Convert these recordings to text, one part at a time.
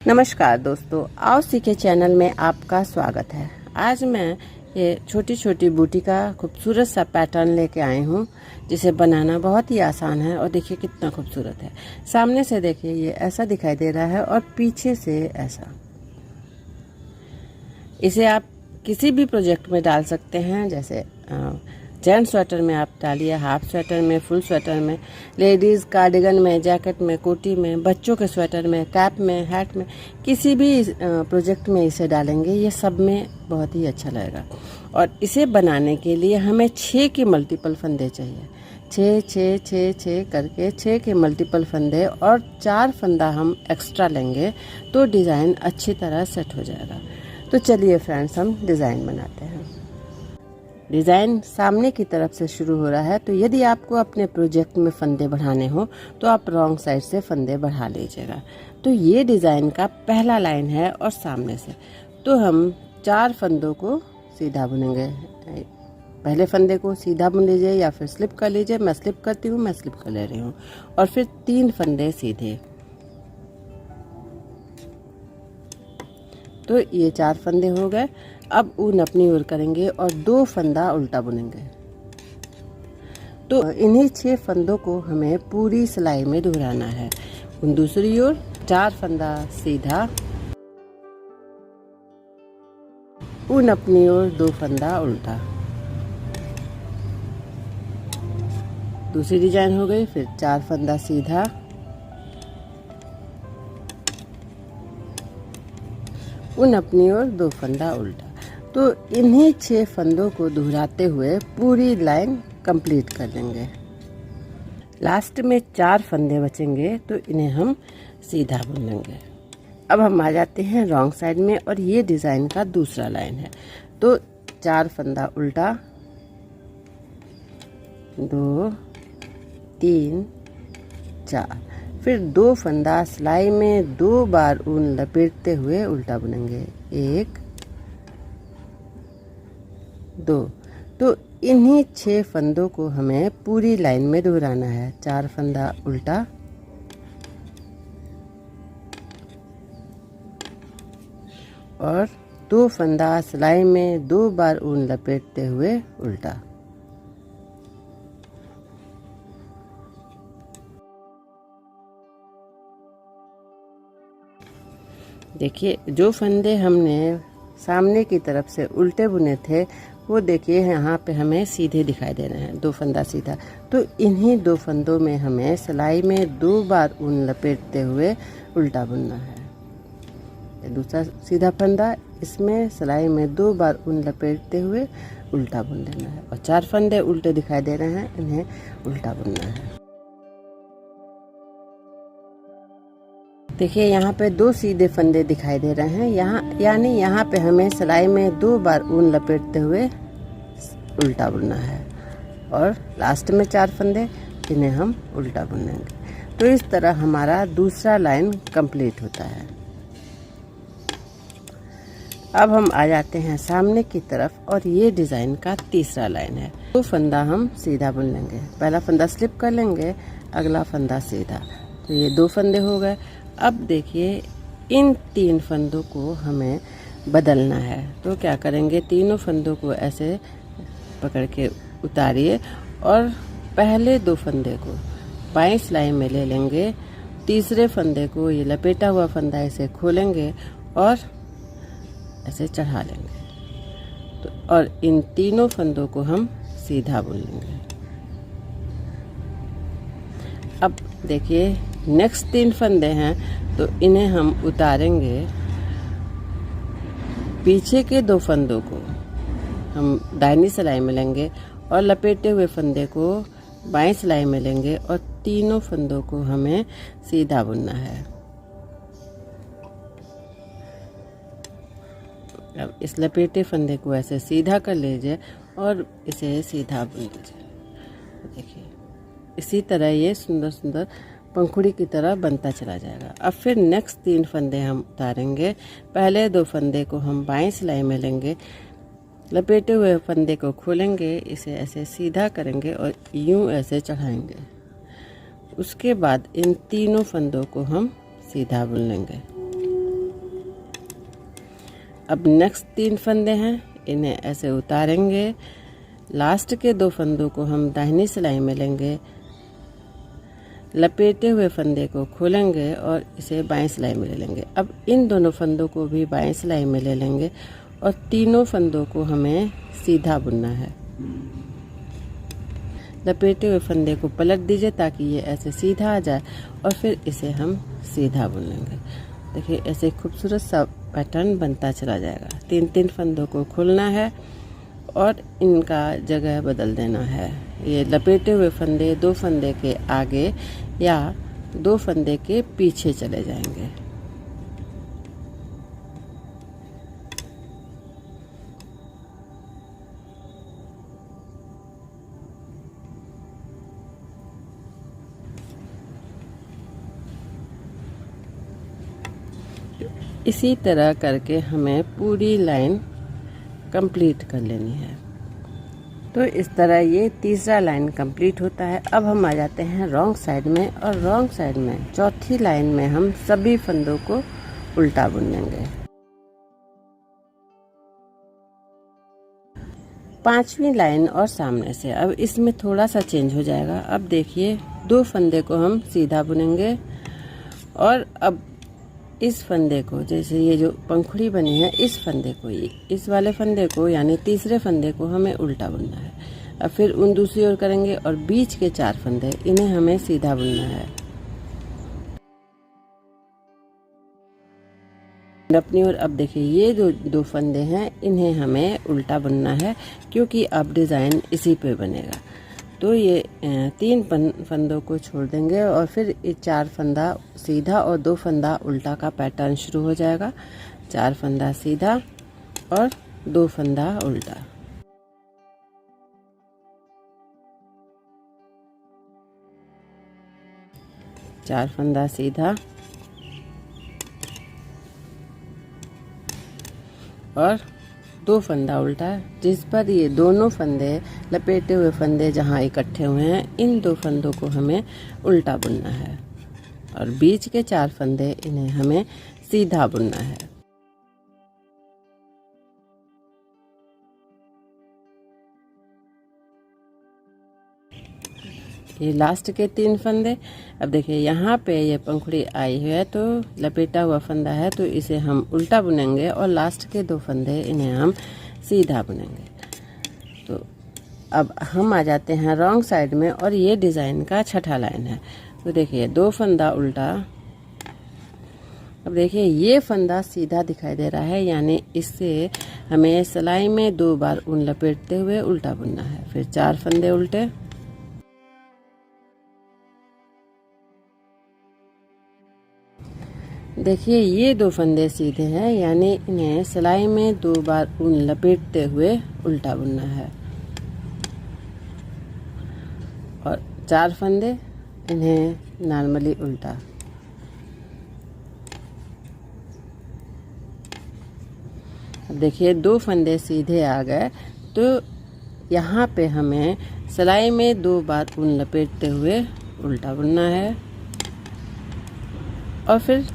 नमस्कार दोस्तों, आओ सीखे चैनल में आपका स्वागत है। आज मैं ये छोटी छोटी बूटी का खूबसूरत सा पैटर्न लेके आई हूँ, जिसे बनाना बहुत ही आसान है। और देखिए कितना खूबसूरत है। सामने से देखिए ये ऐसा दिखाई दे रहा है और पीछे से ऐसा। इसे आप किसी भी प्रोजेक्ट में डाल सकते हैं, जैसे जेंट्स स्वेटर में आप डालिए, हाफ स्वेटर में, फुल स्वेटर में, लेडीज़ कार्डिगन में, जैकेट में, कोटी में, बच्चों के स्वेटर में, कैप में, हैट में, किसी भी प्रोजेक्ट में इसे डालेंगे, ये सब में बहुत ही अच्छा लगेगा। और इसे बनाने के लिए हमें 6 के मल्टीपल फंदे चाहिए। 6 6 6 6 करके 6 के मल्टीपल फंदे और 4 फंदा हम एक्स्ट्रा लेंगे तो डिज़ाइन अच्छी तरह सेट हो जाएगा। तो चलिए फ्रेंड्स, हम डिज़ाइन बनाते हैं। डिज़ाइन सामने की तरफ से शुरू हो रहा है, तो यदि आपको अपने प्रोजेक्ट में फंदे बढ़ाने हो तो आप रॉन्ग साइड से फंदे बढ़ा लीजिएगा। तो ये डिज़ाइन का पहला लाइन है और सामने से तो हम 4 फंदों को सीधा बुनेंगे। पहले फंदे को सीधा बुन लीजिए या फिर स्लिप कर लीजिए। मैं स्लिप करती हूँ, मैं स्लिप कर ले रही हूँ। और फिर 3 फंदे सीधे। तो ये 4 फंदे हो गए। अब ऊन अपनी ओर करेंगे और 2 फंदा उल्टा बुनेंगे। तो इन्हीं 6 फंदों को हमें पूरी सिलाई में दोहराना है। ऊन दूसरी ओर, 4 फंदा सीधा, ऊन अपनी ओर, 2 फंदा उल्टा। दूसरी डिजाइन हो गई। फिर 4 फंदा सीधा, ऊन अपनी ओर, 2 फंदा उल्टा। तो इन्हीं 6 फंदों को दोहराते हुए पूरी लाइन कंप्लीट कर लेंगे। लास्ट में 4 फंदे बचेंगे तो इन्हें हम सीधा बुन लेंगे। अब हम आ जाते हैं रॉन्ग साइड में और ये डिज़ाइन का दूसरा लाइन है। तो 4 फंदा उल्टा, 2 3 4, फिर 2 फंदा सिलाई में 2 बार ऊन लपेटते हुए उल्टा बुनेंगे। 1 2। तो इन्हीं 6 फंदों को हमें पूरी लाइन में दोहराना है। 4 फंदा उल्टा, और 2 फंदा सिलाई में 2 बार ऊन लपेटते हुए उल्टा। देखिए जो फंदे हमने सामने की तरफ से उल्टे बुने थे, वो देखिए यहाँ पे हमें सीधे दिखाई दे रहे हैं। 2 फंदा सीधा। तो इन्हीं 2 फंदों में हमें सिलाई में 2 बार ऊन लपेटते हुए उल्टा बुनना है। ये दूसरा सीधा फंदा, इसमें सिलाई में 2 बार ऊन लपेटते हुए उल्टा बुन लेना है। और 4 फंदे उल्टे दिखाई दे रहे हैं, इन्हें उल्टा बुनना है। देखिए यहाँ पे 2 सीधे फंदे दिखाई दे रहे हैं। यानी यहाँ पे हमें सिलाई में 2 बार ऊन लपेटते हुए उल्टा बुनना है। और लास्ट में 4 फंदे, इन्हें हम उल्टा बुनेंगे। तो इस तरह हमारा दूसरा लाइन कंप्लीट होता है। अब हम आ जाते हैं सामने की तरफ और ये डिज़ाइन का तीसरा लाइन है। 2 फंदा हम सीधा बुन लेंगे। पहला फंदा स्लिप कर लेंगे, अगला फंदा सीधा। तो ये 2 फंदे हो गए। अब देखिए इन 3 फंदों को हमें बदलना है। तो क्या करेंगे, तीनों फंदों को ऐसे पकड़ के उतारिए और पहले 2 फंदे को बाईं सिलाई में ले लेंगे। तीसरे फंदे को, ये लपेटा हुआ फंदा, इसे खोलेंगे और ऐसे चढ़ा लेंगे। तो और इन तीनों फंदों को हम सीधा बुन लेंगे। अब देखिए नेक्स्ट 3 फंदे हैं, तो इन्हें हम उतारेंगे। पीछे के 2 फंदों को हम दाहिनी सिलाई में लेंगे और लपेटे हुए फंदे को बाईं सिलाई में लेंगे और तीनों फंदों को हमें सीधा बुनना है। अब इस लपेटे फंदे को ऐसे सीधा कर लीजिए और इसे सीधा बुन लीजिए। देखिए इसी तरह ये सुंदर सुंदर पंखुड़ी की तरह बनता चला जाएगा। अब फिर नेक्स्ट 3 फंदे हम उतारेंगे। पहले 2 फंदे को हम बाईं सिलाई में लेंगे, लपेटे हुए फंदे को खोलेंगे, इसे ऐसे सीधा करेंगे और यूं ऐसे चढ़ाएंगे। उसके बाद इन तीनों फंदों को हम सीधा बुन लेंगे। अब नेक्स्ट 3 फंदे हैं, इन्हें ऐसे उतारेंगे। लास्ट के 2 फंदों को हम दाहिनी सिलाई में लेंगे, लपेटे हुए फंदे को खोलेंगे और इसे बाएं सिलाई में ले लेंगे। अब इन दोनों फंदों को भी बाएं सिलाई में ले लेंगे और तीनों फंदों को हमें सीधा बुनना है। लपेटे हुए फंदे को पलट दीजिए ताकि ये ऐसे सीधा आ जाए और फिर इसे हम सीधा बुन लेंगे। देखिए ऐसे खूबसूरत सा पैटर्न बनता चला जाएगा। 3-3 फंदों को खोलना है और इनका जगह बदल देना है। ये लपेटे हुए फंदे 2 फंदे के आगे या 2 फंदे के पीछे चले जाएंगे। इसी तरह करके हमें पूरी लाइन कंप्लीट कर लेनी है। तो इस तरह ये तीसरा लाइन कंप्लीट होता है। अब हम आ जाते हैं रॉन्ग साइड में, और रॉन्ग साइड में चौथी लाइन में हम सभी फंदों को उल्टा बुन लेंगे। 5वीं लाइन और सामने से अब इसमें थोड़ा सा चेंज हो जाएगा। अब देखिए 2 फंदे को हम सीधा बुनेंगे और अब इस फंदे को, जैसे ये जो पंखुड़ी बनी है, इस फंदे को, इस वाले फंदे को यानी तीसरे फंदे को हमें उल्टा बुनना है। अब फिर उन दूसरी ओर करेंगे और बीच के 4 फंदे इन्हें हमें सीधा बुनना है। अपनी ओर अब देखिए ये जो 2 फंदे हैं इन्हें हमें उल्टा बुनना है, क्योंकि अब डिज़ाइन इसी पे बनेगा। तो ये 3 फंदों को छोड़ देंगे और फिर ये 4 फंदा सीधा और 2 फंदा उल्टा का पैटर्न शुरू हो जाएगा। 4 फंदा सीधा और 2 फंदा उल्टा। चार फंदा सीधा और 2 फंदा उल्टा, जिस पर ये दोनों फंदे लपेटे हुए फंदे जहाँ इकट्ठे हुए हैं, इन 2 फंदों को हमें उल्टा बुनना है और बीच के 4 फंदे इन्हें हमें सीधा बुनना है। ये लास्ट के 3 फंदे। अब देखिए यहाँ पे ये पंखुड़ी आई है तो लपेटा हुआ फंदा है, तो इसे हम उल्टा बुनेंगे और लास्ट के 2 फंदे इन्हें हम सीधा बुनेंगे। तो अब हम आ जाते हैं रॉन्ग साइड में और ये डिज़ाइन का छठा लाइन है। तो देखिए 2 फंदा उल्टा। अब देखिए ये फंदा सीधा दिखाई दे रहा है, यानी इससे हमें सिलाई में 2 बार ऊन लपेटते हुए उल्टा बुनना है। फिर 4 फंदे उल्टे, देखिए ये 2 फंदे सीधे हैं, यानी इन्हें सिलाई में 2 बार ऊन लपेटते हुए उल्टा बुनना है और 4 फंदे इन्हें नॉर्मली उल्टा। अब देखिए 2 फंदे सीधे आ गए, तो यहाँ पे हमें सिलाई में 2 बार ऊन लपेटते हुए उल्टा बुनना है और फिर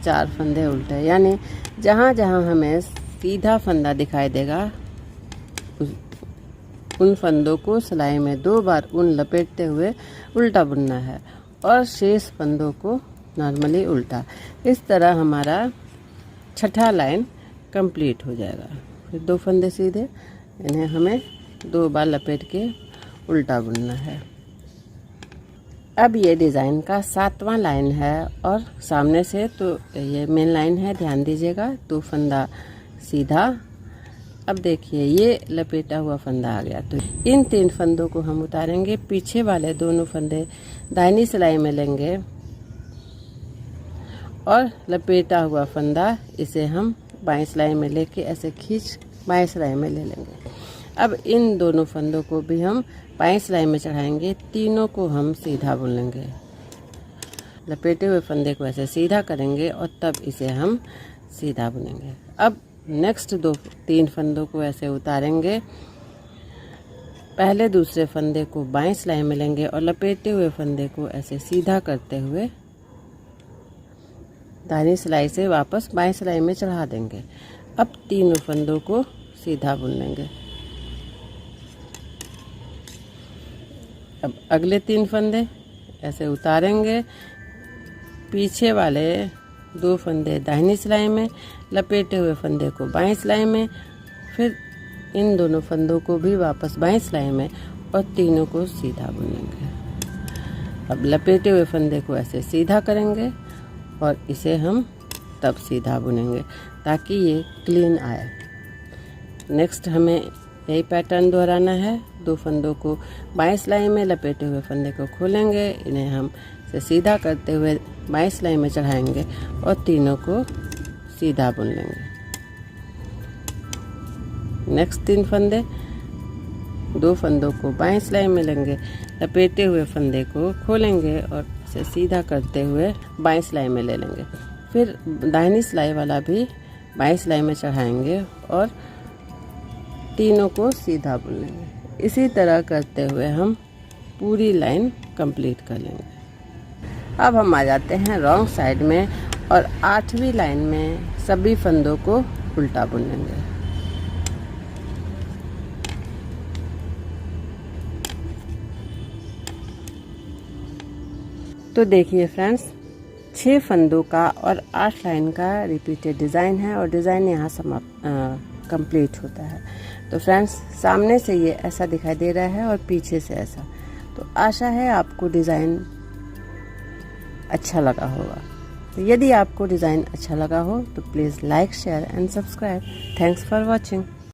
4 फंदे उल्टे, यानी जहाँ जहाँ हमें सीधा फंदा दिखाई देगा उन फंदों को सिलाई में 2 बार ऊन लपेटते हुए उल्टा बुनना है और शेष फंदों को नॉर्मली उल्टा। इस तरह हमारा छठा लाइन कंप्लीट हो जाएगा। फिर 2 फंदे सीधे, इन्हें हमें 2 बार लपेट के उल्टा बुनना है। अब ये डिज़ाइन का 7वां लाइन है और सामने से तो ये मेन लाइन है, ध्यान दीजिएगा। 2 फंदा सीधा। अब देखिए ये लपेटा हुआ फंदा आ गया, तो इन 3 फंदों को हम उतारेंगे। पीछे वाले दोनों फंदे दाहिनी सिलाई में लेंगे और लपेटा हुआ फंदा इसे हम बाएं सिलाई में लेके ऐसे खींच बाएं सिलाई में ले लेंगे। अब इन दोनों फंदों को भी हम बाएं सिलाई में चढ़ाएंगे, तीनों को हम सीधा बुन लेंगे। लपेटे हुए फंदे को ऐसे सीधा करेंगे और तब इसे हम सीधा बुनेंगे। अब नेक्स्ट 2-3 फंदों को ऐसे उतारेंगे। पहले दूसरे फंदे को बाएं सिलाई में लेंगे और लपेटे हुए फंदे को ऐसे सीधा करते हुए दाहिनी सिलाई से वापस बाएं सिलाई में चढ़ा देंगे। अब तीनों फंदों को सीधा बुन लेंगे। अब अगले 3 फंदे ऐसे उतारेंगे, पीछे वाले 2 फंदे दाहिनी सिलाई में, लपेटे हुए फंदे को बाईं सिलाई में, फिर इन दोनों फंदों को भी वापस बाईं सिलाई में और तीनों को सीधा बुनेंगे। अब लपेटे हुए फंदे को ऐसे सीधा करेंगे और इसे हम तब सीधा बुनेंगे ताकि ये क्लीन आए। नेक्स्ट हमें यही पैटर्न दोहराना है। 2 फंदों को बाईं सिलाई में, लपेटे हुए फंदे को खोलेंगे, इन्हें हम इसे सीधा करते हुए बाईं सिलाई में चढ़ाएंगे और तीनों को सीधा बुन लेंगे। नेक्स्ट 3 फंदे, 2 फंदों को बाईं सिलाई में लेंगे, लपेटे हुए फंदे को खोलेंगे और इसे सीधा करते हुए बाईं सिलाई में ले लेंगे। फिर दाहिनी सिलाई वाला भी बाईं सिलाई में चढ़ाएंगे और तीनों को सीधा बुन लेंगे। इसी तरह करते हुए हम पूरी लाइन कंप्लीट कर लेंगे। अब हम आ जाते हैं रॉन्ग साइड में और 8वीं लाइन में सभी फंदों को उल्टा बुन लेंगे। तो देखिए फ्रेंड्स, 6 फंदों का और 8 लाइन का रिपीटेड डिज़ाइन है और डिज़ाइन यहाँ समाप्त कंप्लीट होता है। तो फ्रेंड्स, सामने से ये ऐसा दिखाई दे रहा है और पीछे से ऐसा। तो आशा है आपको डिज़ाइन अच्छा लगा होगा। तो यदि आपको डिज़ाइन अच्छा लगा हो तो please like, share and subscribe. Thanks for watching.